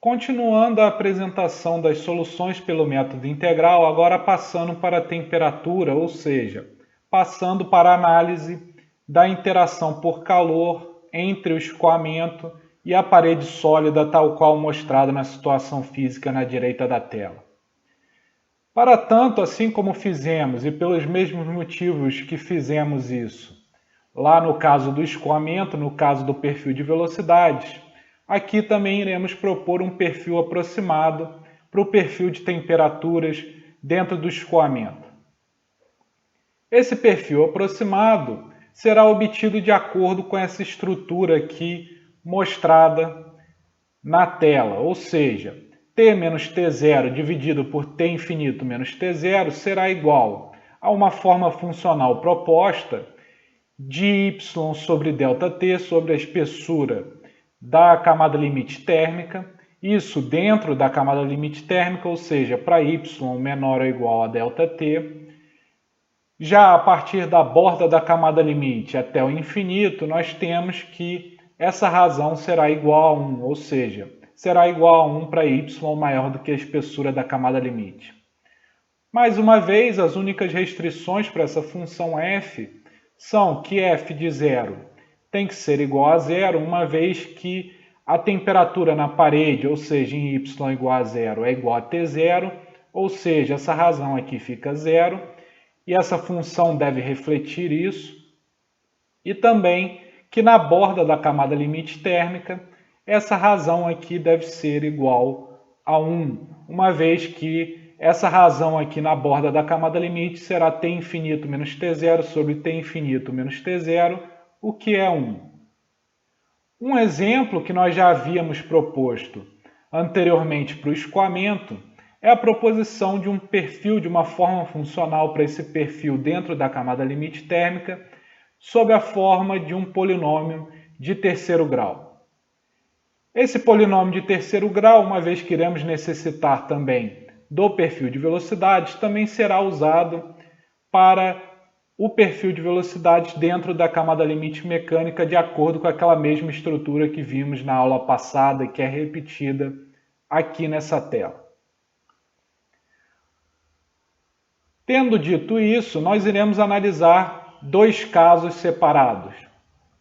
Continuando a apresentação das soluções pelo método integral, agora passando para a temperatura, ou seja, passando para a análise da interação por calor entre o escoamento e a parede sólida, tal qual mostrado na situação física na direita da tela. Para tanto, assim como fizemos, e pelos mesmos motivos que fizemos isso, lá no caso do escoamento, no caso do perfil de velocidades, aqui também iremos propor um perfil aproximado para o perfil de temperaturas dentro do escoamento. Esse perfil aproximado será obtido de acordo com essa estrutura aqui mostrada na tela, ou seja, T menos T0 dividido por T infinito menos T0 será igual a uma forma funcional proposta de y sobre ΔT sobre a espessura da camada limite térmica, isso dentro da camada limite térmica, ou seja, para y menor ou igual a ΔT. Já a partir da borda da camada limite até o infinito, nós temos que essa razão será igual a 1, ou seja, será igual a 1 para y maior do que a espessura da camada limite. Mais uma vez, as únicas restrições para essa função f são que f de 0 tem que ser igual a 0, uma vez que a temperatura na parede, ou seja, em y igual a 0, é igual a T0, ou seja, essa razão aqui fica 0, e essa função deve refletir isso. E também que na borda da camada limite térmica, essa razão aqui deve ser igual a 1, uma vez que essa razão aqui na borda da camada limite será T infinito menos T0 sobre T infinito menos T0, o que é 1. Um exemplo que nós já havíamos proposto anteriormente para o escoamento é a proposição de um perfil de uma forma funcional para esse perfil dentro da camada limite térmica sob a forma de um polinômio de terceiro grau. Esse polinômio de terceiro grau, uma vez que iremos necessitar também do perfil de velocidades, também será usado para o perfil de velocidades dentro da camada limite mecânica, de acordo com aquela mesma estrutura que vimos na aula passada e que é repetida aqui nessa tela. Tendo dito isso, nós iremos analisar dois casos separados.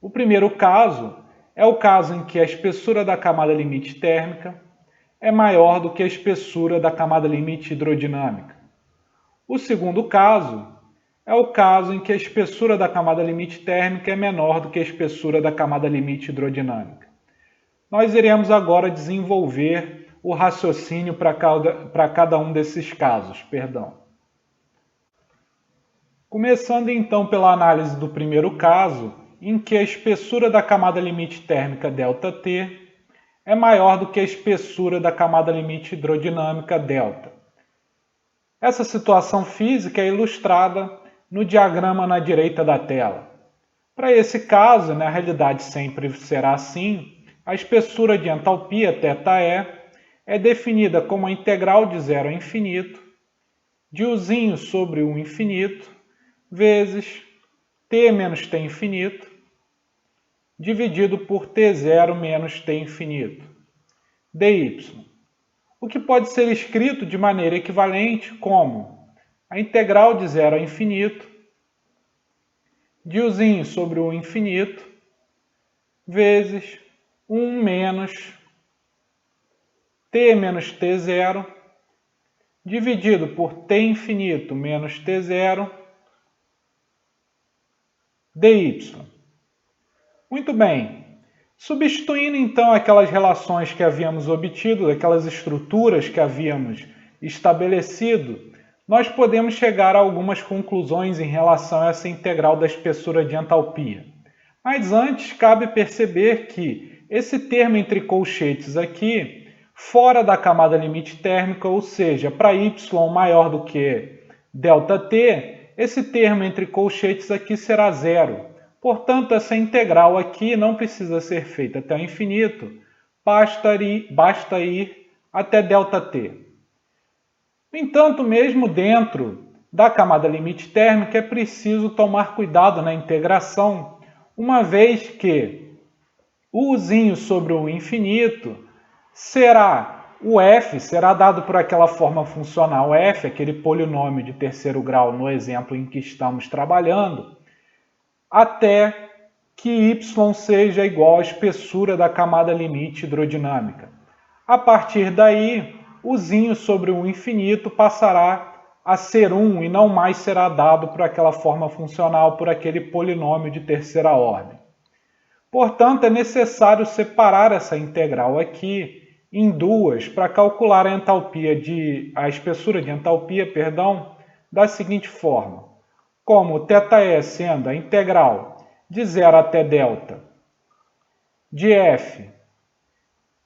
O primeiro caso é o caso em que a espessura da camada limite térmica é maior do que a espessura da camada limite hidrodinâmica. O segundo caso é o caso em que a espessura da camada limite térmica é menor do que a espessura da camada limite hidrodinâmica. Nós iremos agora desenvolver o raciocínio para cada um desses casos. Começando então pela análise do primeiro caso, em que a espessura da camada limite térmica ΔT é maior do que a espessura da camada limite hidrodinâmica ΔT. Essa situação física é ilustrada no diagrama na direita da tela. Para esse caso, na realidade sempre será assim, a espessura de entalpia, ΔE, é definida como a integral de 0 a infinito, de uzinho sobre o infinito, vezes T menos T infinito, dividido por T0 menos T infinito, dy, o que pode ser escrito de maneira equivalente como a integral de 0 a infinito, de uzinho sobre o infinito, vezes 1 menos T menos T0, dividido por T infinito menos T0, dy. Muito bem. Substituindo então aquelas relações que havíamos obtido, aquelas estruturas que havíamos estabelecido, nós podemos chegar a algumas conclusões em relação a essa integral da espessura de entalpia. Mas antes, cabe perceber que esse termo entre colchetes aqui, fora da camada limite térmica, ou seja, para y maior do que ΔT, esse termo entre colchetes aqui será zero. Portanto, essa integral aqui não precisa ser feita até o infinito, basta ir até ΔT. No entanto, mesmo dentro da camada limite térmica, é preciso tomar cuidado na integração, uma vez que o uzinho sobre o infinito o f será dado por aquela forma funcional f, aquele polinômio de terceiro grau no exemplo em que estamos trabalhando, até que y seja igual à espessura da camada limite hidrodinâmica. A partir daí, o zinho sobre o infinito passará a ser 1 e não mais será dado por aquela forma funcional, por aquele polinômio de terceira ordem. Portanto, é necessário separar essa integral aqui em duas para calcular a espessura de entalpia, da seguinte forma. Como θe sendo a integral de 0 até delta de f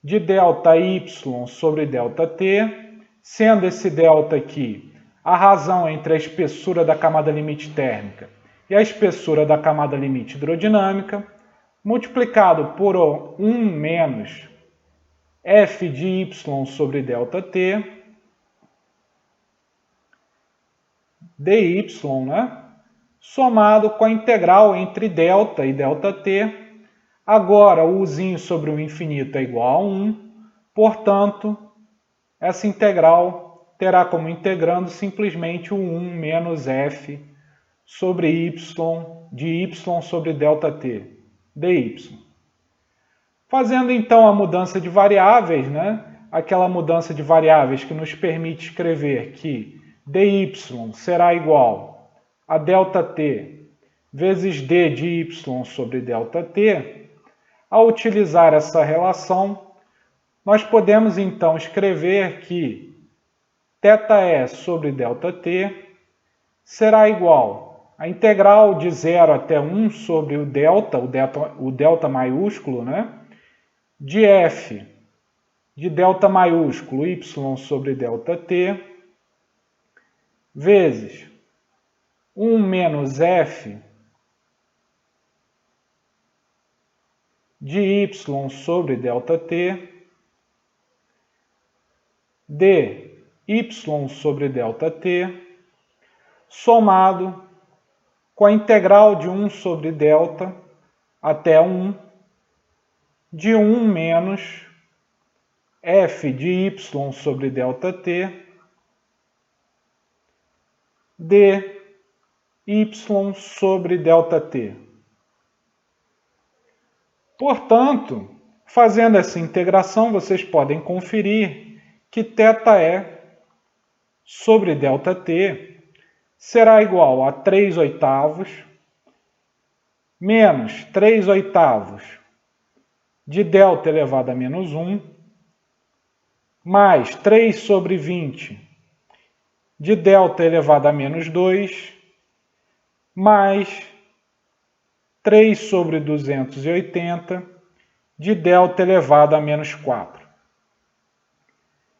de delta y sobre delta t, sendo esse delta aqui a razão entre a espessura da camada limite térmica e a espessura da camada limite hidrodinâmica, multiplicado por 1 menos f de y sobre delta t, dy, né? Somado com a integral entre delta e delta t. Agora, o uzinho sobre o infinito é igual a 1, portanto, essa integral terá como integrando simplesmente o 1 menos f sobre y de y sobre Δt, dy. Fazendo então a mudança de variáveis, né? Aquela mudança de variáveis que nos permite escrever que dy será igual a ΔT vezes d de y sobre ΔT. Ao utilizar essa relação, nós podemos então escrever que θe sobre ΔT será igual a integral de 0 até 1 sobre o delta maiúsculo, né? De f de delta maiúsculo y sobre ΔT vezes 1 menos f de y sobre ΔT de y sobre ΔT somado com a integral de 1 sobre delta até 1 de 1 menos f de y sobre ΔT de y sobre ΔT. Portanto, fazendo essa integração, vocês podem conferir que θe sobre ΔT será igual a 3 oitavos menos 3 oitavos de delta elevado a menos 1 mais 3 sobre 20 de delta elevado a menos 2 mais 3 sobre 280 de delta elevado a menos 4.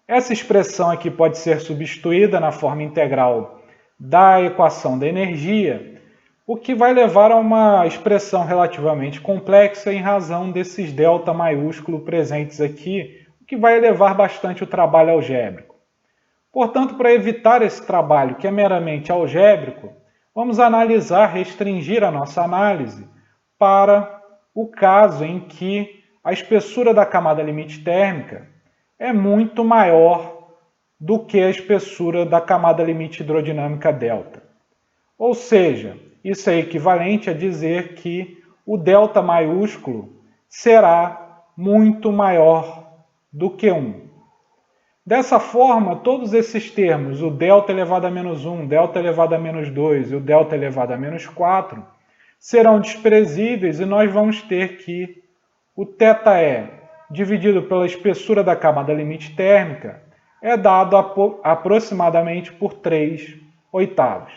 Essa expressão aqui pode ser substituída na forma integral da equação da energia, o que vai levar a uma expressão relativamente complexa em razão desses delta maiúsculo presentes aqui, o que vai elevar bastante o trabalho algébrico. Portanto, para evitar esse trabalho que é meramente algébrico, vamos restringir a nossa análise para o caso em que a espessura da camada limite térmica é muito maior do que a espessura da camada limite hidrodinâmica delta. Ou seja, isso é equivalente a dizer que o delta maiúsculo será muito maior do que 1. Dessa forma, todos esses termos, o delta elevado a menos 1, delta elevado a menos 2 e o delta elevado a menos 4, serão desprezíveis e nós vamos ter que o θe dividido pela espessura da camada limite térmica é dado aproximadamente por 3 oitavos.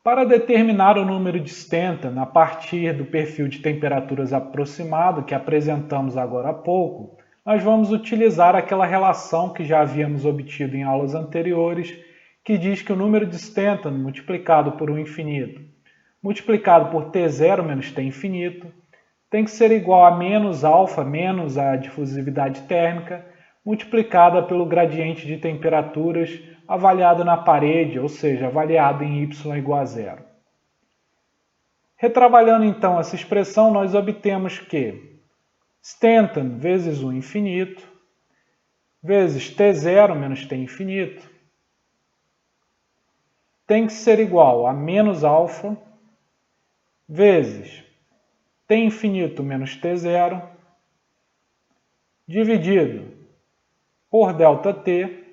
Para determinar o número de Stanton a partir do perfil de temperaturas aproximado que apresentamos agora há pouco, nós vamos utilizar aquela relação que já havíamos obtido em aulas anteriores, que diz que o número de Stanton multiplicado por 1 infinito, multiplicado por T0 menos T infinito, tem que ser igual a menos alfa menos a difusividade térmica, multiplicada pelo gradiente de temperaturas avaliado na parede, ou seja, avaliado em y igual a 0. Retrabalhando então essa expressão, nós obtemos que Stanton vezes U infinito, vezes T0 menos T infinito, tem que ser igual a menos alfa, vezes T infinito menos T0, dividido por ΔT,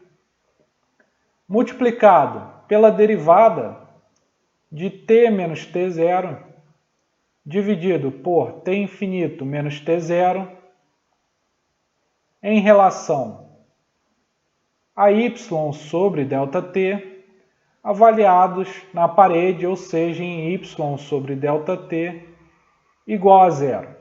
multiplicado pela derivada de T menos T0, dividido por T infinito menos T0, em relação a Y sobre ΔT, avaliados na parede, ou seja, em Y sobre ΔT igual a zero.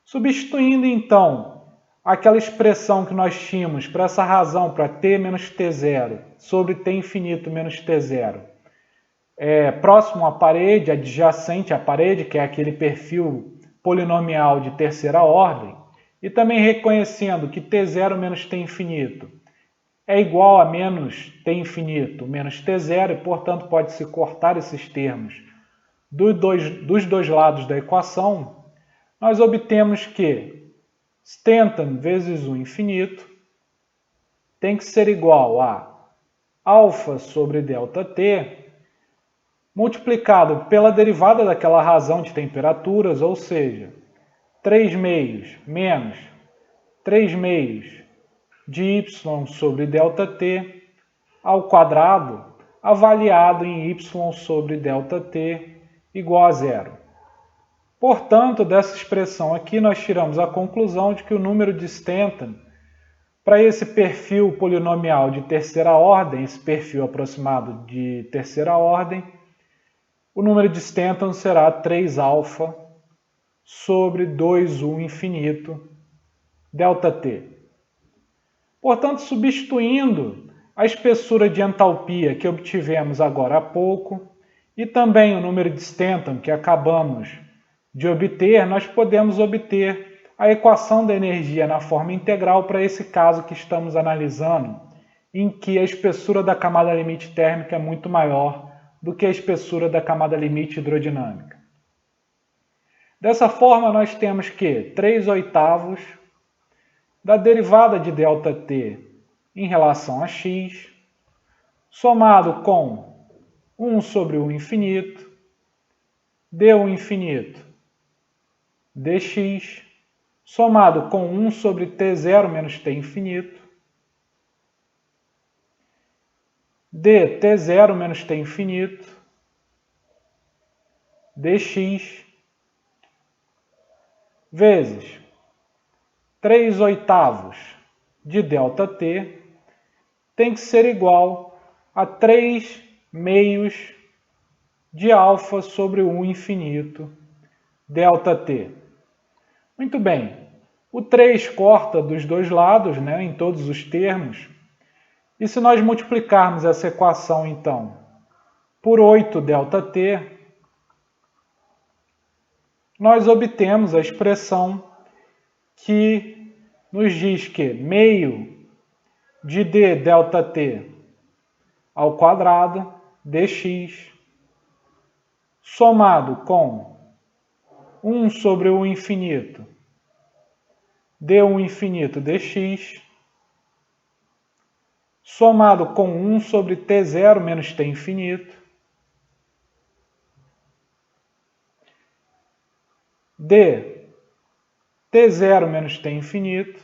Substituindo, então, aquela expressão que nós tínhamos para essa razão, para T menos T0 sobre T infinito menos T0, próximo à parede, adjacente à parede, que é aquele perfil polinomial de terceira ordem, e também reconhecendo que T0 menos T infinito é igual a menos T infinito menos T0, e, portanto, pode-se cortar esses termos dos dois lados da equação, nós obtemos que Stanton vezes U infinito tem que ser igual a alfa sobre ΔT multiplicado pela derivada daquela razão de temperaturas, ou seja, 3 meios menos 3 meios de Y sobre ΔT ao quadrado, avaliado em Y sobre ΔT igual a zero. Portanto, dessa expressão aqui, nós tiramos a conclusão de que o número de Stanton, para esse perfil polinomial de terceira ordem, esse perfil aproximado de terceira ordem, o número de Stanton será 3α sobre 2U infinito ΔT. Portanto, substituindo a espessura de entalpia que obtivemos agora há pouco e também o número de Stanton que acabamos de obter, nós podemos obter a equação da energia na forma integral para esse caso que estamos analisando, em que a espessura da camada limite térmica é muito maior do que a espessura da camada limite hidrodinâmica. Dessa forma, nós temos que 3/8 da derivada de ΔT em relação a x, somado com 1 sobre U infinito, du infinito dx, somado com 1 sobre T0 menos T infinito, dt0 menos T infinito, dx, vezes 3/8 de ΔT tem que ser igual a 3 meios de alfa sobre U infinito ΔT. Muito bem, o 3 corta dos dois lados, né, em todos os termos, e se nós multiplicarmos essa equação, então, por 8 ΔT, nós obtemos a expressão que nos diz que meio de d ΔT ao quadrado dx somado com 1 sobre U infinito du infinito dx somado com 1 sobre T0 menos T infinito d T0 menos T infinito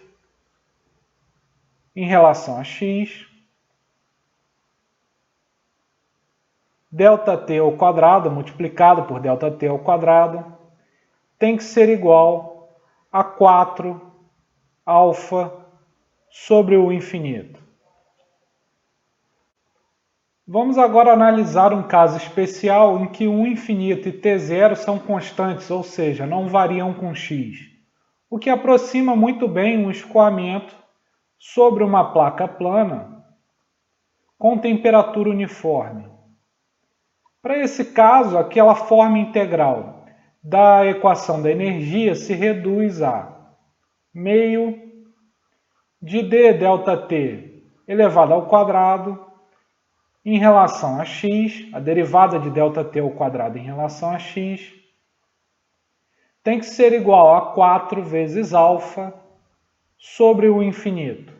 em relação a x, ΔT ao quadrado multiplicado por ΔT ao quadrado tem que ser igual a 4 alfa sobre o infinito. Vamos agora analisar um caso especial em que U infinito e T0 são constantes, ou seja, não variam com x, o que aproxima muito bem um escoamento sobre uma placa plana com temperatura uniforme. Para esse caso, aquela forma integral da equação da energia se reduz a meio de d ΔT elevado ao quadrado em relação a x, a derivada de ΔT ao quadrado em relação a x, tem que ser igual a 4 vezes alfa sobre o infinito.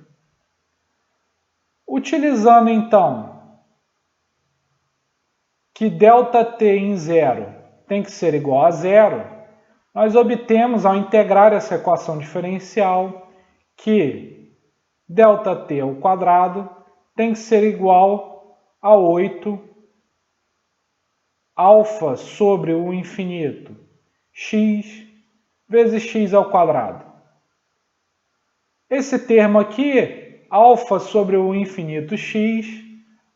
Utilizando então que ΔT em zero tem que ser igual a zero, nós obtemos, ao integrar essa equação diferencial, que ΔT ao quadrado tem que ser igual a 8 alfa sobre o infinito x vezes x ao quadrado. Esse termo aqui, alfa sobre o infinito x,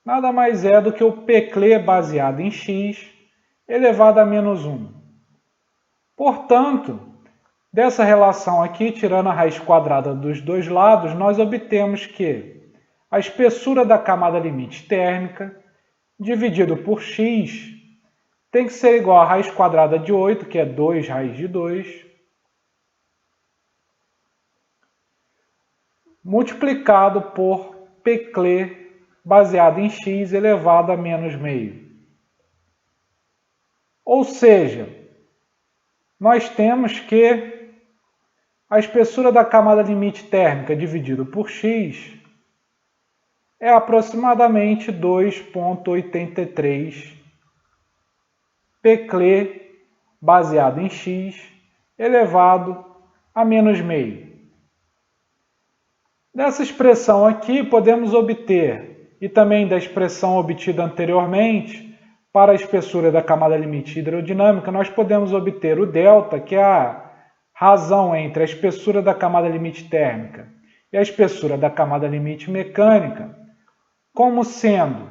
nada mais é do que o Peclet baseado em x elevado a menos 1. Portanto, dessa relação aqui, tirando a raiz quadrada dos dois lados, nós obtemos que a espessura da camada limite térmica dividido por x tem que ser igual a raiz quadrada de 8, que é 2 raiz de 2, multiplicado por Peclet baseado em x elevado a menos meio. Ou seja, nós temos que a espessura da camada limite térmica dividido por x é aproximadamente 2,83 Peclet baseado em x elevado a menos meio. Dessa expressão aqui podemos obter, e também da expressão obtida anteriormente, para a espessura da camada limite hidrodinâmica, nós podemos obter o delta, que é a razão entre a espessura da camada limite térmica e a espessura da camada limite mecânica, como sendo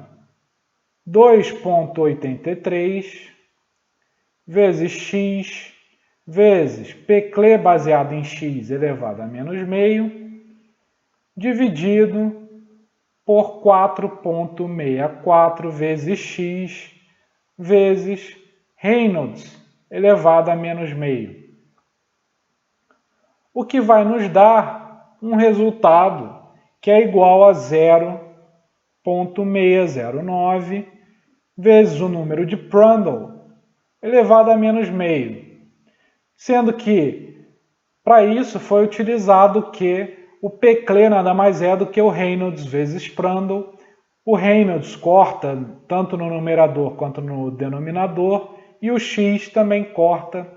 2,83 vezes x vezes Peclet baseado em x elevado a menos meio, dividido por 4,64 vezes x vezes Reynolds elevado a menos meio. O que vai nos dar um resultado que é igual a 0,609 vezes o número de Prandtl elevado a menos meio, sendo que para isso foi utilizado que o Peclet nada mais é do que o Reynolds vezes Prandtl. O Reynolds corta tanto no numerador quanto no denominador e o x também corta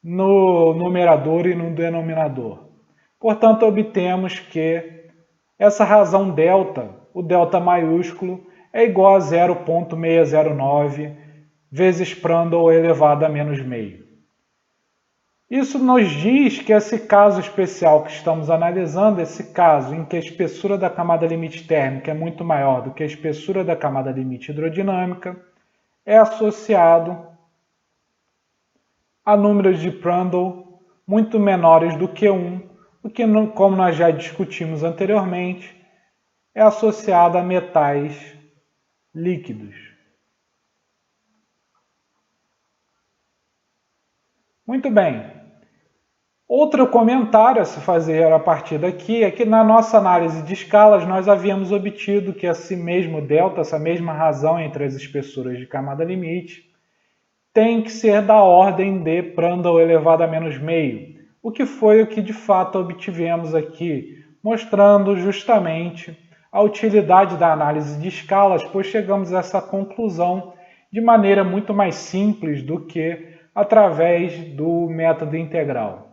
no numerador e no denominador. Portanto, obtemos que essa razão delta, o delta maiúsculo, é igual a 0,609 vezes Prandtl elevado a menos meio. Isso nos diz que esse caso especial que estamos analisando, esse caso em que a espessura da camada limite térmica é muito maior do que a espessura da camada limite hidrodinâmica, é associado a números de Prandtl muito menores do que 1, o que, como nós já discutimos anteriormente, é associado a metais líquidos. Muito bem. Outro comentário a se fazer a partir daqui é que na nossa análise de escalas nós havíamos obtido que esse mesmo delta, essa mesma razão entre as espessuras de camada limite, tem que ser da ordem de Prandtl elevado a menos meio, o que foi o que de fato obtivemos aqui, mostrando justamente a utilidade da análise de escalas, pois chegamos a essa conclusão de maneira muito mais simples do que através do método integral.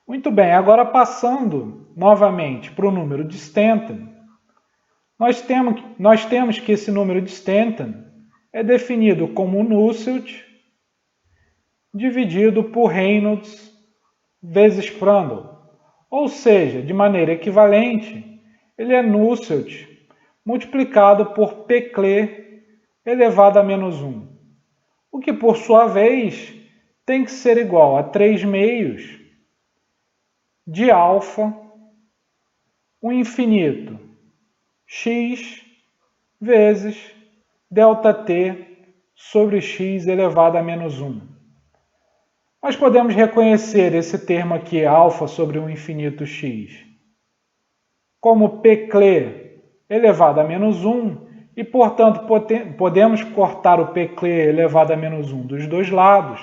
Muito bem, agora passando novamente para o número de Stanton, nós temos que esse número de Stanton é definido como Nusselt dividido por Reynolds vezes Prandtl, ou seja, de maneira equivalente, ele é Nusselt multiplicado por Peclet elevado a menos 1, o que por sua vez tem que ser igual a 3 meios de alfa, o infinito, x vezes ΔT sobre x elevado a menos 1. Nós podemos reconhecer esse termo aqui, alfa sobre o infinito x, como Peclet elevado a menos 1, e, portanto, podemos cortar o Peclet elevado a menos 1 dos dois lados,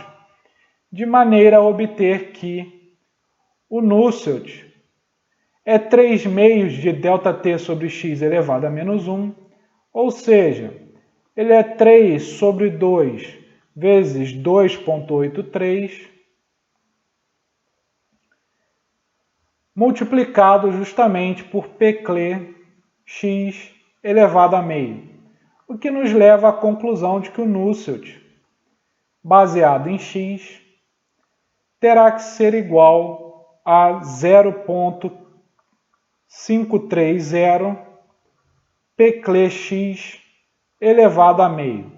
de maneira a obter que o Nusselt é 3 meios de ΔT sobre x elevado a menos 1, ou seja, ele é 3 sobre 2 vezes 2,83, multiplicado justamente por Peclet x elevado a meio, o que nos leva à conclusão de que o Nusselt, baseado em x, terá que ser igual a 0,530 Peclet x elevado a meio.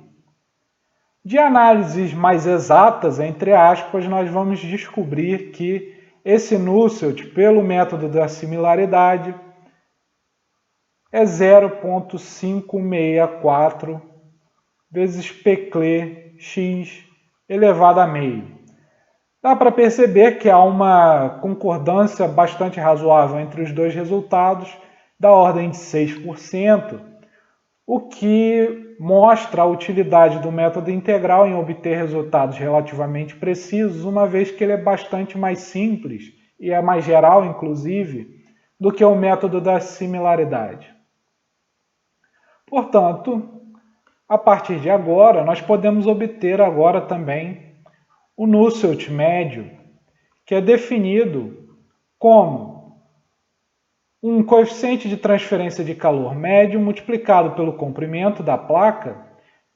De análises mais exatas, entre aspas, nós vamos descobrir que esse Nusselt, pelo método da similaridade, é 0,564 vezes Peclet x elevado a meio. Dá para perceber que há uma concordância bastante razoável entre os dois resultados, da ordem de 6%, o que mostra a utilidade do método integral em obter resultados relativamente precisos, uma vez que ele é bastante mais simples e é mais geral, inclusive, do que o método da similaridade. Portanto, a partir de agora, nós podemos obter agora também o Nusselt médio, que é definido como um coeficiente de transferência de calor médio multiplicado pelo comprimento da placa,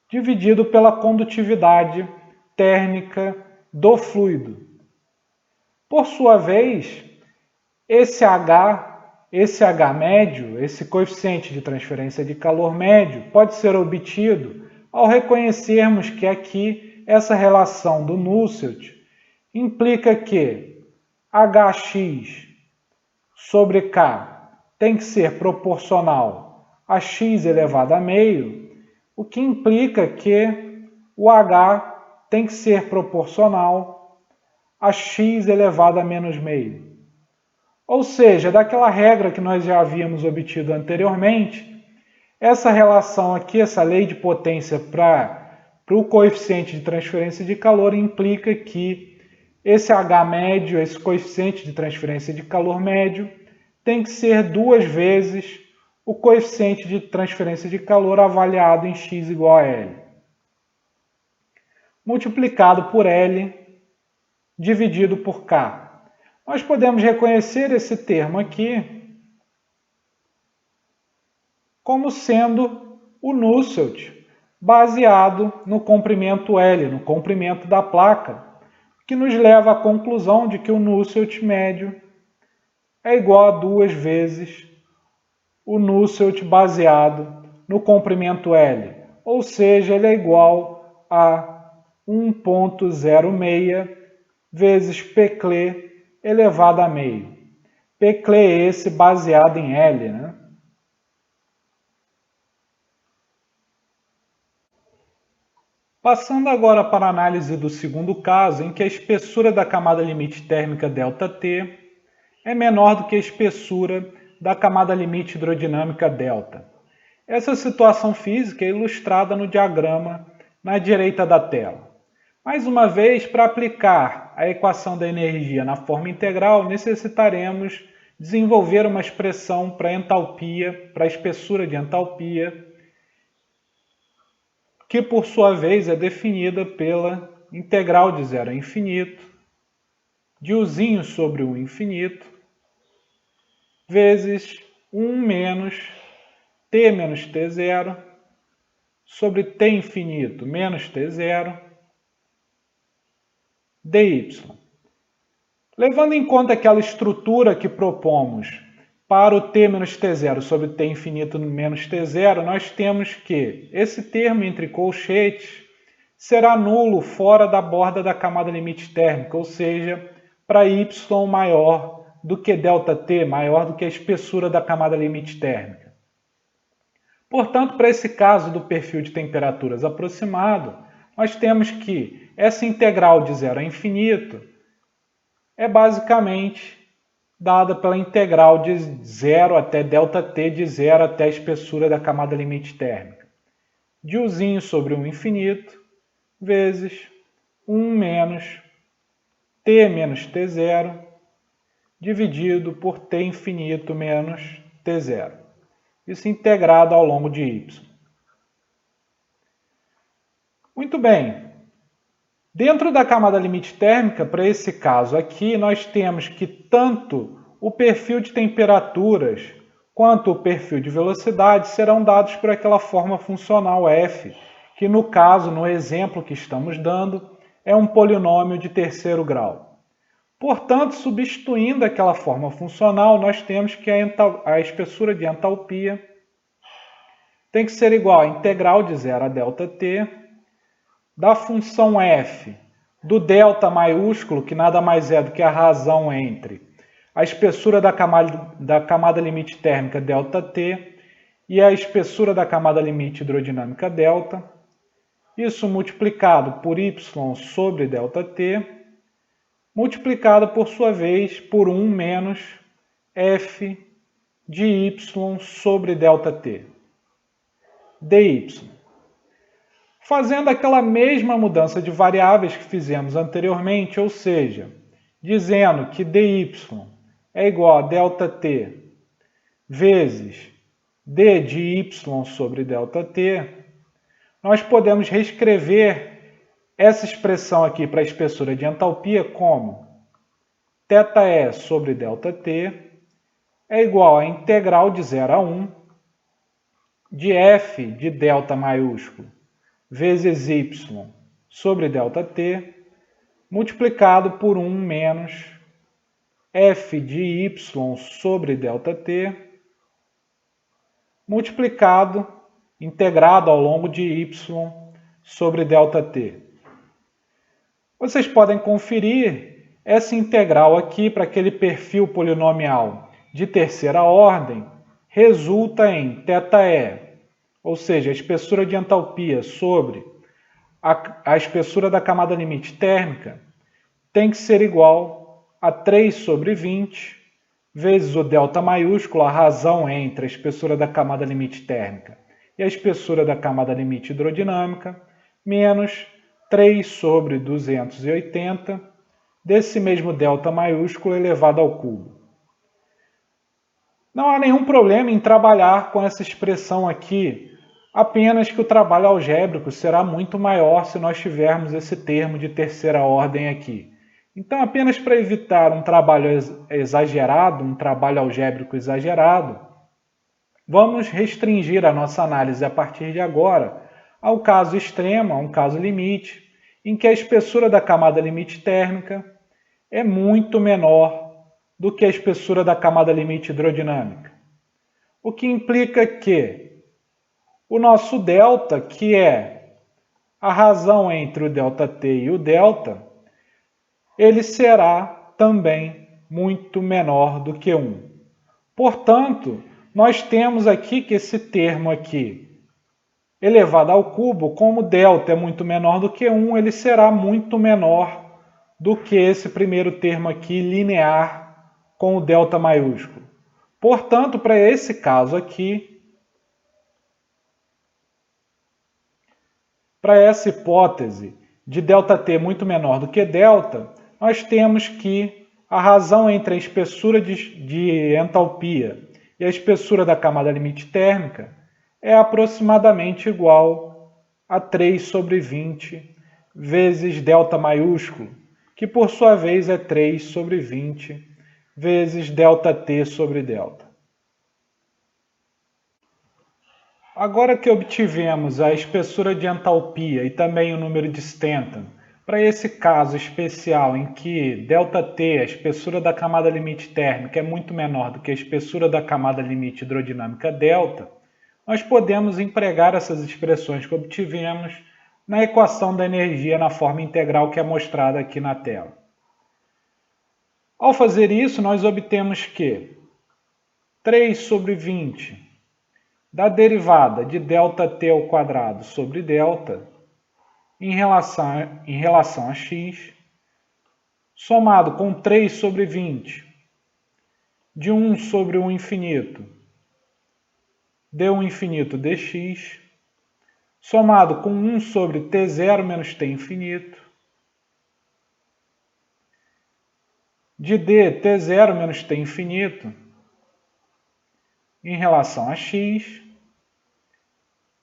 dividido pela condutividade térmica do fluido. Por sua vez, esse H médio, esse coeficiente de transferência de calor médio, pode ser obtido ao reconhecermos que aqui essa relação do Nusselt implica que Hx sobre K tem que ser proporcional a x elevado a meio, o que implica que o H tem que ser proporcional a x elevado a menos meio. Ou seja, daquela regra que nós já havíamos obtido anteriormente, essa relação aqui, essa lei de potência para o coeficiente de transferência de calor, implica que esse H médio, esse coeficiente de transferência de calor médio, tem que ser 2 vezes o coeficiente de transferência de calor avaliado em x igual a L, multiplicado por L dividido por K. Nós podemos reconhecer esse termo aqui como sendo o Nusselt baseado no comprimento L, no comprimento da placa, que nos leva à conclusão de que o Nusselt médio é igual a 2 vezes o Nusselt baseado no comprimento L, ou seja, ele é igual a 1,06 vezes Peclet elevado a meio. Peclet esse baseado em L, né? Passando agora para a análise do segundo caso, em que a espessura da camada limite térmica ΔT é menor do que a espessura da camada limite hidrodinâmica delta. Essa situação física é ilustrada no diagrama na direita da tela. Mais uma vez, para aplicar a equação da energia na forma integral, necessitaremos desenvolver uma expressão para entalpia, para a espessura de entalpia, que por sua vez é definida pela integral de 0 a infinito, de uzinho sobre o infinito, vezes 1 menos t menos t0 sobre t infinito menos t0 dy. Levando em conta aquela estrutura que propomos para o t menos t0 sobre t infinito menos t0, nós temos que esse termo entre colchetes será nulo fora da borda da camada limite térmica, ou seja, para y maior do que ΔT, maior do que a espessura da camada limite térmica. Portanto, para esse caso do perfil de temperaturas aproximado, nós temos que essa integral de 0 a infinito é basicamente dada pela integral de 0 até ΔT, de 0 até a espessura da camada limite térmica. De uzinho sobre 1 infinito, vezes 1 menos t menos t0 dividido por t infinito menos t0. Isso integrado ao longo de y. Muito bem. Dentro da camada limite térmica, para esse caso aqui, nós temos que tanto o perfil de temperaturas quanto o perfil de velocidade serão dados por aquela forma funcional f, que no caso, no exemplo que estamos dando, é um polinômio de terceiro grau. Portanto, substituindo aquela forma funcional, nós temos que a espessura de entalpia tem que ser igual à integral de 0 a ΔT da função f do delta maiúsculo, que nada mais é do que a razão entre a espessura da camada limite térmica ΔT e a espessura da camada limite hidrodinâmica delta, isso multiplicado por y sobre ΔT, multiplicado por sua vez por 1 menos f de y sobre ΔT, dy. Fazendo aquela mesma mudança de variáveis que fizemos anteriormente, ou seja, dizendo que dy é igual a ΔT vezes d de y sobre ΔT, nós podemos reescrever essa expressão aqui para a espessura de entalpia como θe sobre ΔT é igual a integral de 0 a 1 de f de delta maiúsculo vezes y sobre ΔT, multiplicado por 1 menos f de y sobre ΔT, multiplicado, integrado ao longo de y sobre ΔT. Vocês podem conferir essa integral aqui para aquele perfil polinomial de terceira ordem, resulta em θe, ou seja, a espessura de entalpia sobre a espessura da camada limite térmica tem que ser igual a 3 sobre 20 vezes o delta maiúsculo, a razão entre a espessura da camada limite térmica e a espessura da camada limite hidrodinâmica, menos 3 sobre 280 desse mesmo delta maiúsculo elevado ao cubo. Não há nenhum problema em trabalhar com essa expressão aqui, apenas que o trabalho algébrico será muito maior se nós tivermos esse termo de terceira ordem aqui. Então, apenas para evitar um trabalho exagerado, um trabalho algébrico exagerado, vamos restringir a nossa análise a partir de agora ao caso extremo, a um caso limite, em que a espessura da camada limite térmica é muito menor do que a espessura da camada limite hidrodinâmica. O que implica que o nosso delta, que é a razão entre o ΔT e o delta, ele será também muito menor do que 1. Portanto, nós temos aqui que esse termo aqui, elevado ao cubo, como delta é muito menor do que 1, ele será muito menor do que esse primeiro termo aqui, linear, com o delta maiúsculo. Portanto, para esse caso aqui, para essa hipótese de ΔT muito menor do que delta, nós temos que a razão entre a espessura de entalpia e a espessura da camada limite térmica é aproximadamente igual a 3 sobre 20 vezes delta maiúsculo, que por sua vez é 3 sobre 20 vezes ΔT sobre delta. Agora que obtivemos a espessura de entalpia e também o número de Stanton, para esse caso especial em que ΔT, a espessura da camada limite térmica, é muito menor do que a espessura da camada limite hidrodinâmica delta, nós podemos empregar essas expressões que obtivemos na equação da energia na forma integral que é mostrada aqui na tela. Ao fazer isso, nós obtemos que 3 sobre 20 da derivada de ΔT ao quadrado sobre delta em relação a x, somado com 3 sobre 20 de 1 sobre o infinito d1 infinito dx, somado com 1 sobre t0 menos t infinito, de d t0 menos t infinito em relação a x,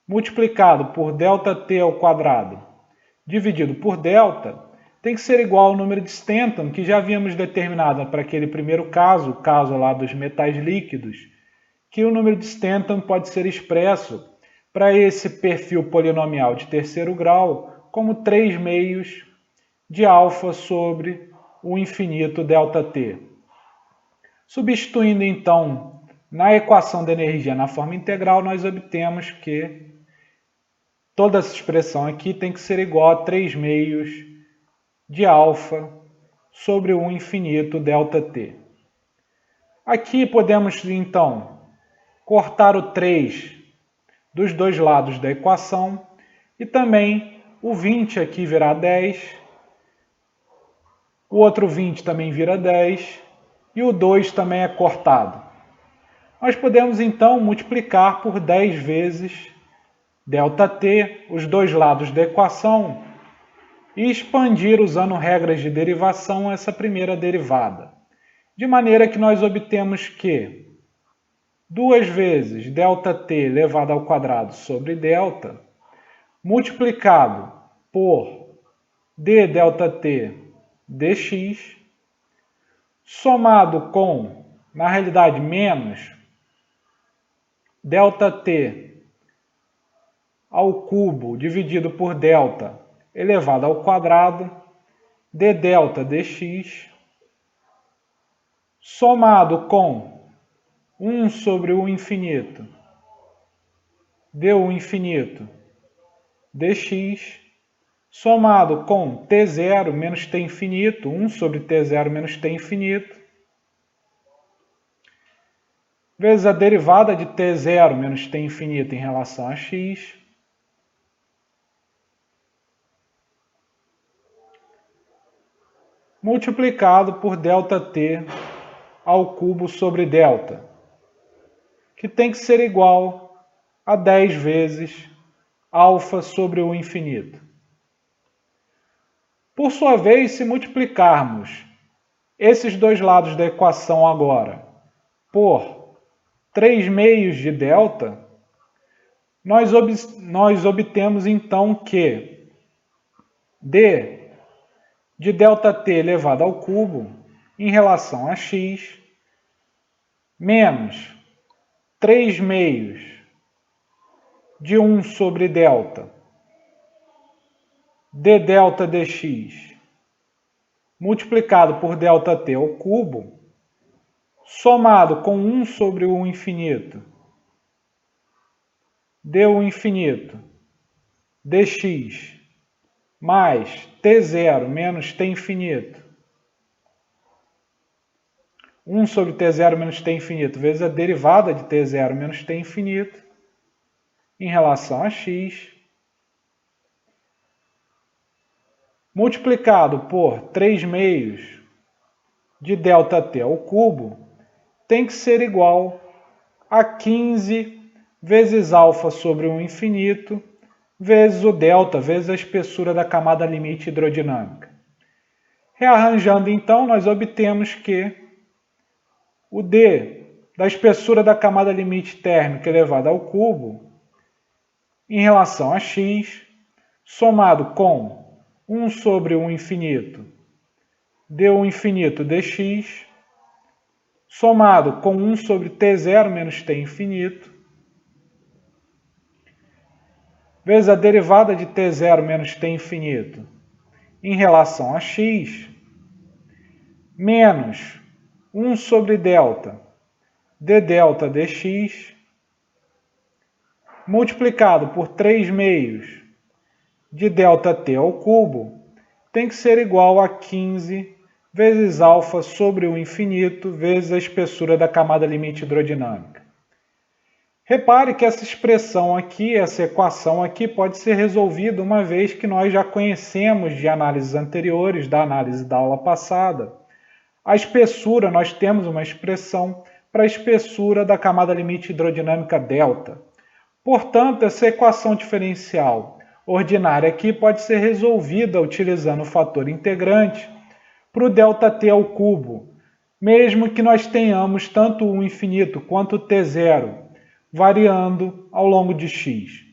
multiplicado por ΔT ao quadrado, dividido por delta, tem que ser igual ao número de Stanton, que já havíamos determinado para aquele primeiro caso, o caso lá dos metais líquidos, que o número de Stanton pode ser expresso para esse perfil polinomial de terceiro grau como 3 meios de alfa sobre o infinito ΔT. Substituindo então na equação da energia na forma integral, nós obtemos que toda essa expressão aqui tem que ser igual a 3 meios de alfa sobre o infinito ΔT. Aqui podemos então cortar o 3 dos dois lados da equação e também o 20 aqui virá 10, o outro 20 também vira 10 e o 2 também é cortado. Nós podemos então multiplicar por 10 vezes ΔT, os dois lados da equação, e expandir usando regras de derivação essa primeira derivada. De maneira que nós obtemos que 2 vezes ΔT elevado ao quadrado sobre delta, multiplicado por d ΔT dx, somado com, na realidade, menos ΔT ao cubo dividido por delta elevado ao quadrado d delta dx, somado com 1 sobre o infinito du infinito dx, somado com t0 menos t infinito, 1 sobre t0 menos t infinito, vezes a derivada de t0 menos t infinito em relação a x, multiplicado por ΔT ao cubo sobre delta, que tem que ser igual a 10 vezes alfa sobre o infinito. Por sua vez, se multiplicarmos esses dois lados da equação agora por 3 meios de delta, nós obtemos então que d de ΔT elevado ao cubo em relação a x menos 3 meios de 1 sobre delta d delta dx multiplicado por ΔT ao cubo, somado com 1 sobre o infinito du infinito dx mais t0 menos t infinito, 1 sobre t0 menos t infinito vezes a derivada de t0 menos t infinito em relação a x, multiplicado por 3 meios de ΔT ao cubo, tem que ser igual a 15 vezes alfa sobre o infinito, vezes o delta, vezes a espessura da camada limite hidrodinâmica. Rearranjando então, nós obtemos que o d da espessura da camada limite térmica elevada ao cubo, em relação a x, somado com 1 sobre o infinito du infinito dx, somado com 1 sobre t0 menos t infinito, vezes a derivada de t0 menos t infinito em relação a x, menos 1 sobre delta d delta dx, multiplicado por 3 meios de ΔT ao cubo, tem que ser igual a 15 vezes alfa sobre o infinito vezes a espessura da camada limite hidrodinâmica. Repare que essa expressão aqui, essa equação aqui, pode ser resolvida uma vez que nós já conhecemos de análises anteriores, da análise da aula passada. A espessura, nós temos uma expressão para a espessura da camada limite hidrodinâmica delta. Portanto, essa equação diferencial ordinária aqui pode ser resolvida utilizando o fator integrante para o ΔT ao cubo, mesmo que nós tenhamos tanto o infinito quanto o t0 variando ao longo de x.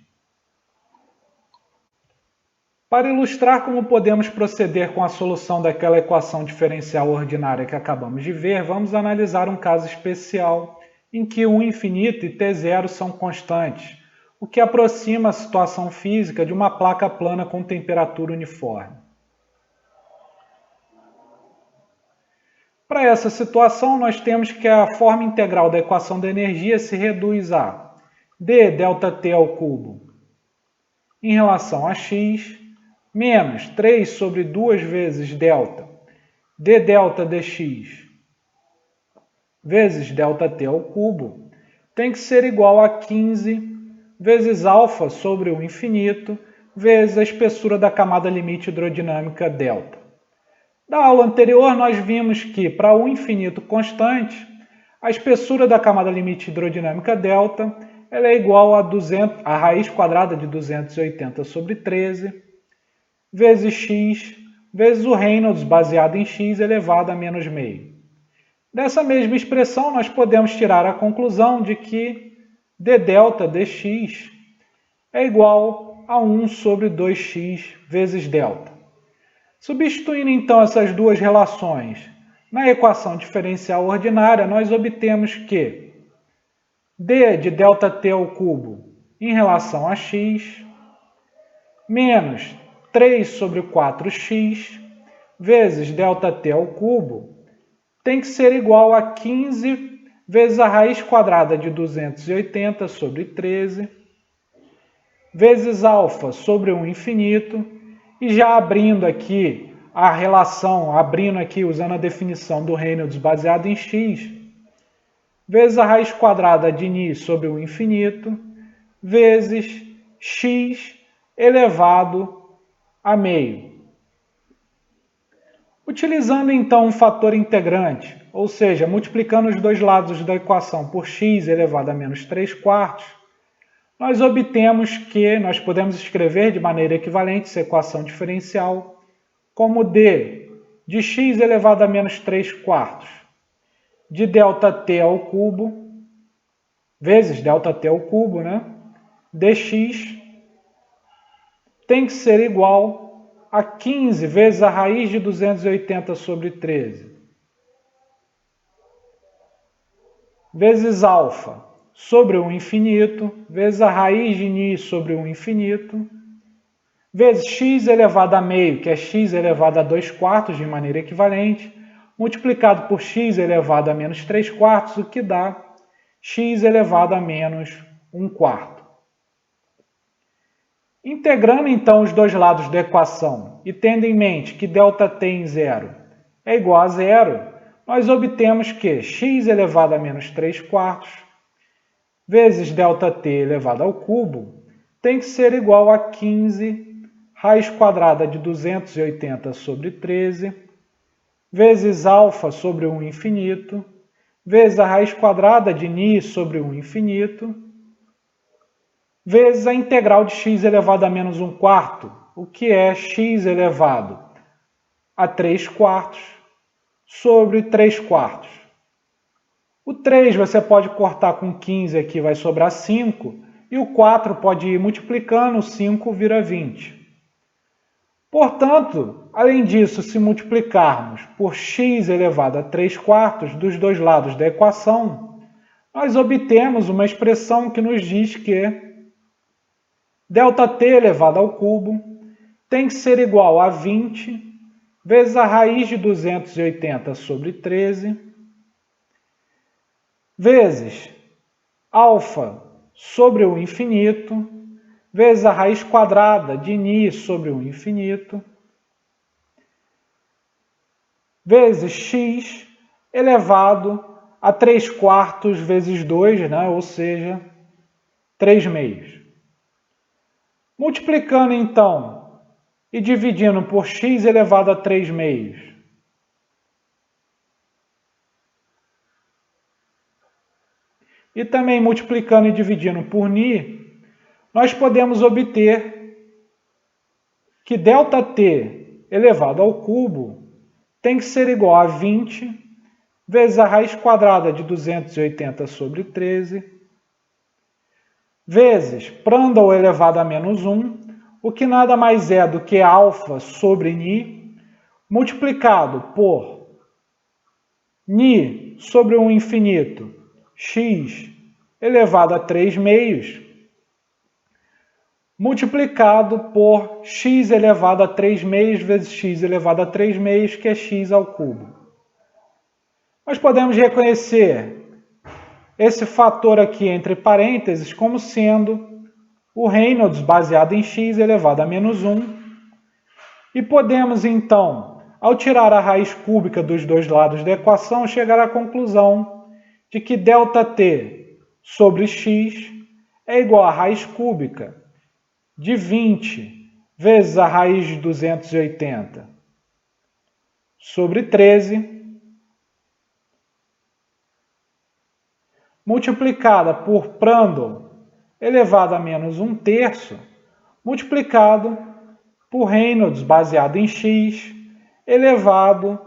Para ilustrar como podemos proceder com a solução daquela equação diferencial ordinária que acabamos de ver, vamos analisar um caso especial em que o infinito e t0 são constantes, o que aproxima a situação física de uma placa plana com temperatura uniforme. Para essa situação, nós temos que a forma integral da equação da energia se reduz a d∆t ao cubo em relação a x menos 3 sobre 2 vezes delta d∆ dx vezes ΔT ao cubo tem que ser igual a 15 vezes alfa sobre o infinito vezes a espessura da camada limite hidrodinâmica delta. Da aula anterior, nós vimos que, para o infinito constante, a espessura da camada limite hidrodinâmica delta ela é igual a raiz quadrada de 280 sobre 13 vezes x vezes o Reynolds baseado em x elevado a menos meio. Dessa mesma expressão, nós podemos tirar a conclusão de que d∆ dx é igual a 1 sobre 2x vezes delta. Substituindo então essas duas relações na equação diferencial ordinária, nós obtemos que d de ΔT ao cubo em relação a x menos 3 sobre 4x vezes ΔT ao cubo tem que ser igual a 15 vezes a raiz quadrada de 280 sobre 13 vezes alfa sobre o infinito. E já abrindo aqui a relação, usando a definição do Reynolds baseado em x, vezes a raiz quadrada de ni sobre o infinito, vezes x elevado a meio. Utilizando então um fator integrante, ou seja, multiplicando os dois lados da equação por x elevado a menos 3/4, nós obtemos que nós podemos escrever de maneira equivalente essa equação diferencial como d de x elevado a menos 3/4 de ΔT ao cubo, vezes ΔT ao cubo, dx tem que ser igual a 15 vezes a raiz de 280 sobre 13 vezes alfa sobre o infinito, vezes a raiz de ni sobre o infinito, vezes x elevado a meio, que é x elevado a 2/4 de maneira equivalente, multiplicado por x elevado a menos 3/4, o que dá x elevado a menos 1/4. Integrando então os dois lados da equação e tendo em mente que ΔT em zero é igual a zero, nós obtemos que x elevado a menos 3/4 vezes ΔT elevado ao cubo tem que ser igual a 15 raiz quadrada de 280 sobre 13 vezes alfa sobre o infinito vezes a raiz quadrada de ni sobre o infinito vezes a integral de x elevado a menos 1/4, o que é x elevado a 3/4 sobre 3/4. O 3 você pode cortar com 15 aqui, vai sobrar 5, e o 4 pode ir multiplicando, o 5 vira 20. Portanto, além disso, se multiplicarmos por x elevado a 3/4 dos dois lados da equação, nós obtemos uma expressão que nos diz que ΔT elevado ao cubo tem que ser igual a 20 vezes a raiz de 280 sobre 13 vezes alfa sobre o infinito vezes a raiz quadrada de ni sobre o infinito vezes x elevado a 3/4 vezes 2, ou seja, 3/2. Multiplicando então e dividindo por x elevado a 3/2, e também multiplicando e dividindo por ni, nós podemos obter que ΔT elevado ao cubo tem que ser igual a 20 vezes a raiz quadrada de 280 sobre 13, vezes Prandtl elevado a menos 1, o que nada mais é do que alfa sobre ni, multiplicado por ni sobre 1 infinito, x elevado a 3 meios, multiplicado por x elevado a 3 meios vezes x elevado a 3 meios, que é x ao cubo. Nós podemos reconhecer esse fator aqui entre parênteses como sendo o Reynolds baseado em x elevado a menos 1. E podemos, então, ao tirar a raiz cúbica dos dois lados da equação, chegar à conclusão de que ΔT sobre x é igual a raiz cúbica de 20 vezes a raiz de 280 sobre 13, multiplicada por Prandtl elevado a menos 1/3, multiplicado por Reynolds baseado em x elevado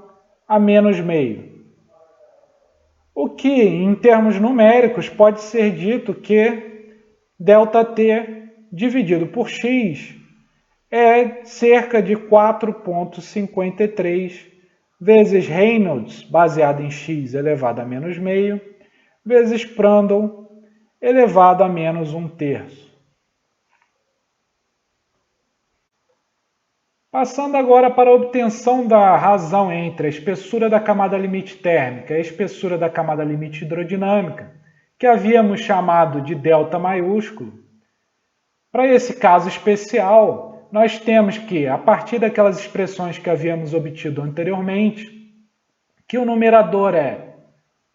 a menos meio. O que, em termos numéricos, pode ser dito que ΔT dividido por x é cerca de 4,53 vezes Reynolds baseado em x elevado a menos meio, vezes Prandtl elevado a menos 1/3. Passando agora para a obtenção da razão entre a espessura da camada limite térmica e a espessura da camada limite hidrodinâmica, que havíamos chamado de delta maiúsculo. Para esse caso especial, nós temos que, a partir daquelas expressões que havíamos obtido anteriormente, que o numerador é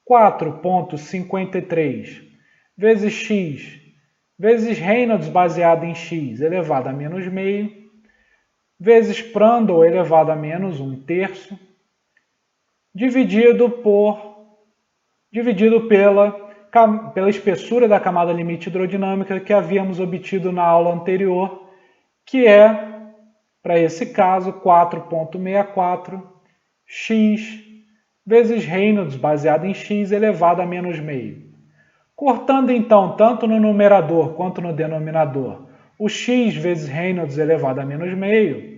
4,53 vezes x vezes Reynolds baseado em x elevado a menos meio, vezes Prandtl elevado a menos 1/3, dividido pela espessura da camada limite hidrodinâmica que havíamos obtido na aula anterior, que é, para esse caso, 4,64 x vezes Reynolds baseado em x elevado a menos meio. Cortando, então, tanto no numerador quanto no denominador, o x vezes Reynolds elevado a menos meio,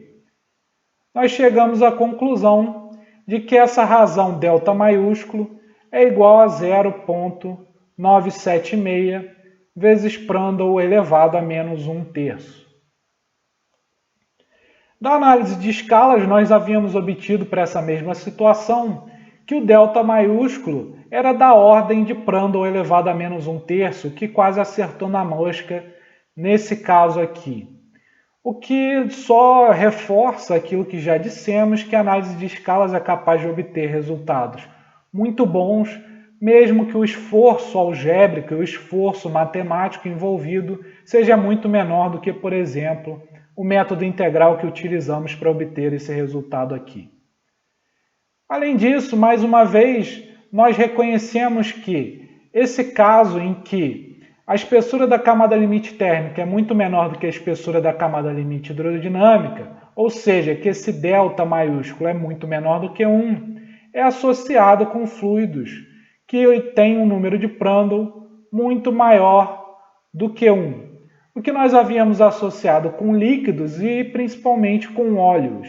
nós chegamos à conclusão de que essa razão delta maiúsculo é igual a 0,976 vezes Prandtl elevado a menos 1/3. Da análise de escalas, nós havíamos obtido para essa mesma situação que o delta maiúsculo era da ordem de Prandtl elevado a menos 1/3, que quase acertou na mosca nesse caso aqui. O que só reforça aquilo que já dissemos, que a análise de escalas é capaz de obter resultados muito bons, mesmo que o esforço algébrico e o esforço matemático envolvido seja muito menor do que, por exemplo, o método integral que utilizamos para obter esse resultado aqui. Além disso, mais uma vez, nós reconhecemos que esse caso em que a espessura da camada limite térmica é muito menor do que a espessura da camada limite hidrodinâmica, ou seja, que esse delta maiúsculo é muito menor do que 1, é associado com fluidos que têm um número de Prandtl muito maior do que 1, o que nós havíamos associado com líquidos e principalmente com óleos.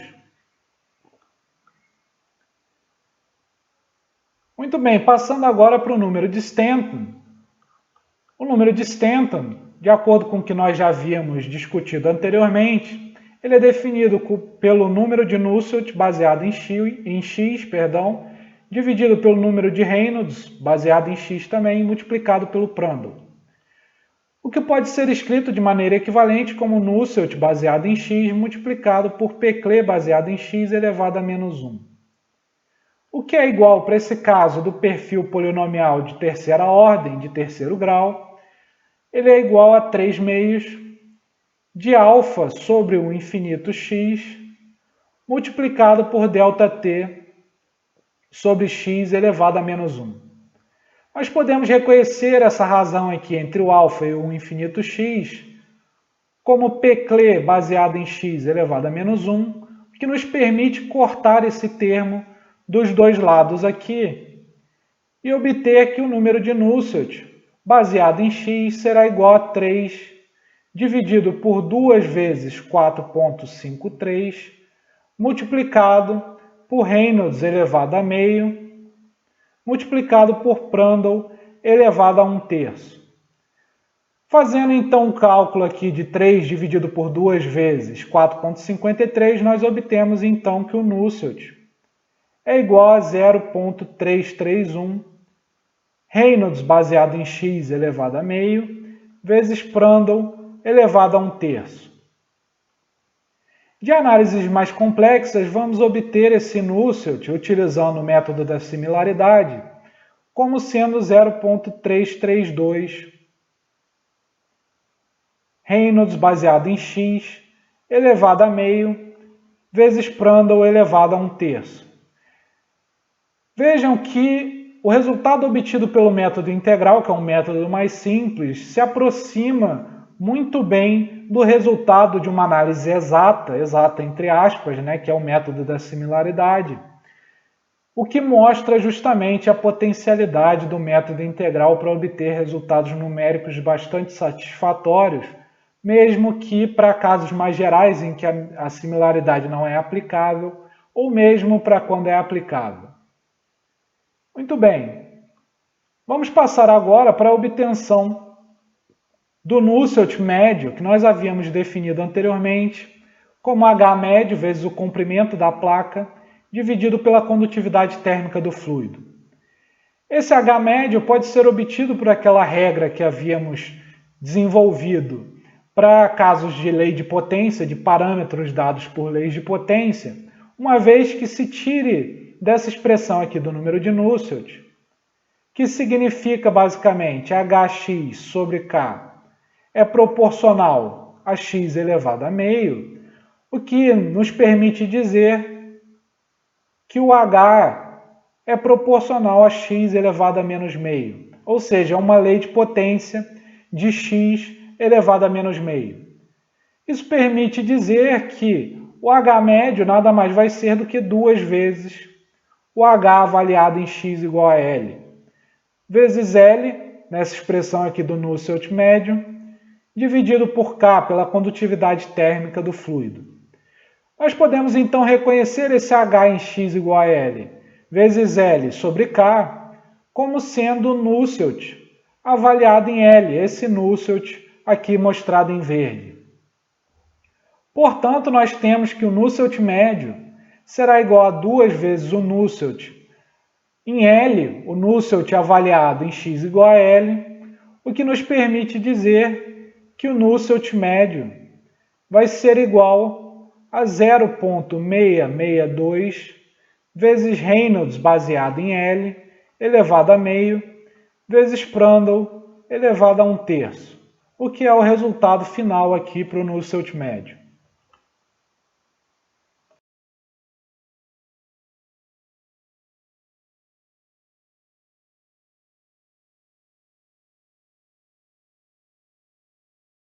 Muito bem, passando agora para o número de Stanton. O número de Stanton, de acordo com o que nós já havíamos discutido anteriormente, ele é definido pelo número de Nusselt baseado em x, dividido pelo número de Reynolds baseado em x também, multiplicado pelo Prandtl. O que pode ser escrito de maneira equivalente como Nusselt baseado em x multiplicado por Peclet baseado em x elevado a menos 1. O que é igual, para esse caso, do perfil polinomial de terceira ordem, de terceiro grau, ele é igual a 3 meios de alfa sobre o infinito x multiplicado por ΔT sobre x elevado a menos 1. Nós podemos reconhecer essa razão aqui entre o alfa e o infinito x como Peclet baseado em x elevado a menos 1, que nos permite cortar esse termo dos dois lados aqui e obter que o número de Nusselt baseado em x será igual a 3 dividido por 2 vezes 4,53 multiplicado por Reynolds elevado a meio multiplicado por Prandtl elevado a 1/3. Fazendo então um cálculo aqui de 3 dividido por 2 vezes 4,53, nós obtemos então que o Nusselt é igual a 0,331 Reynolds baseado em x elevado a meio vezes Prandtl elevado a 1/3. De análises mais complexas, vamos obter esse Nusselt utilizando o método da similaridade como sendo 0,332 Reynolds baseado em x elevado a meio vezes Prandtl elevado a 1/3. Vejam que o resultado obtido pelo método integral, que é um método mais simples, se aproxima muito bem do resultado de uma análise exata entre aspas, que é o método da similaridade, o que mostra justamente a potencialidade do método integral para obter resultados numéricos bastante satisfatórios, mesmo que para casos mais gerais em que a similaridade não é aplicável, ou mesmo para quando é aplicável. Muito bem, vamos passar agora para a obtenção do Nusselt médio, que nós havíamos definido anteriormente, como H médio vezes o comprimento da placa, dividido pela condutividade térmica do fluido. Esse H médio pode ser obtido por aquela regra que havíamos desenvolvido para casos de lei de potência, de parâmetros dados por leis de potência, uma vez que se tire dessa expressão aqui do número de Nusselt, que significa basicamente Hx sobre K é proporcional a x elevado a meio, o que nos permite dizer que o H é proporcional a x elevado a menos meio, ou seja, é uma lei de potência de x elevado a menos meio. Isso permite dizer que o H médio nada mais vai ser do que 2 vezes o H avaliado em x igual a L, vezes L, nessa expressão aqui do Nusselt médio, dividido por K, pela condutividade térmica do fluido. Nós podemos então reconhecer esse H em x igual a L, vezes L sobre K, como sendo o Nusselt avaliado em L, esse Nusselt aqui mostrado em verde. Portanto, nós temos que o Nusselt médio será igual a 2 vezes o Nusselt em L, o Nusselt avaliado em x igual a L, o que nos permite dizer que o Nusselt médio vai ser igual a 0,662 vezes Reynolds baseado em L elevado a meio vezes Prandtl elevado a 1/3, o que é o resultado final aqui para o Nusselt médio.